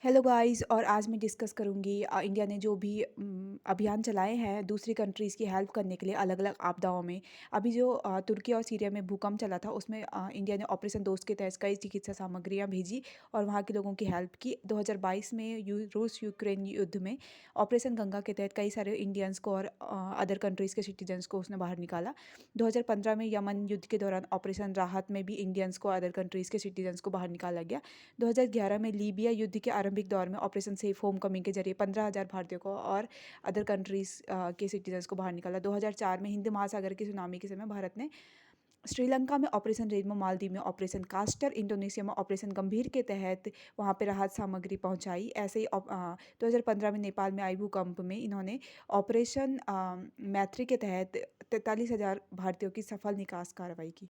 Hello guys और आज मैं डिस्कस करूंगी इंडिया ने जो भी अभियान चलाए हैं दूसरी कंट्रीज़ की हेल्प करने के लिए अलग अलग आपदाओं में। अभी जो तुर्की और सीरिया में भूकंप चला था उसमें इंडिया ने ऑपरेशन दोस्त के तहत कई चिकित्सा सामग्रियां भेजी और वहां के लोगों की हेल्प की। 2022 में रूस यूक्रेन युद्ध में ऑपरेशन गंगा के तहत कई सारे इंडियंस को और अदर कंट्रीज़ के सिटीजन्स को उसने बाहर निकाला। 2015 में यमन युद्ध के दौरान ऑपरेशन राहत में भी इंडियंस को अदर कंट्रीज़ के सिटीजन्स को बाहर निकाला गया। 2011 में लीबिया युद्ध के आरंभिक दौर में ऑपरेशन सेफ होम कमिंग के जरिए 15,000 भारतीयों को और अदर कंट्रीज़ के सिटीजन्स को बाहर निकाला। 2004 में हिंद महासागर की सुनामी के समय भारत ने श्रीलंका में ऑपरेशन रेनबो, मालदीव में ऑपरेशन कास्टर, इंडोनेशिया में ऑपरेशन गंभीर के तहत वहाँ पे राहत सामग्री पहुँचाई। ऐसे ही 2015 में नेपाल में आई भूकंप में इन्होंने ऑपरेशन मैत्री के तहत 43,000 भारतीयों की सफल निकास कार्रवाई की।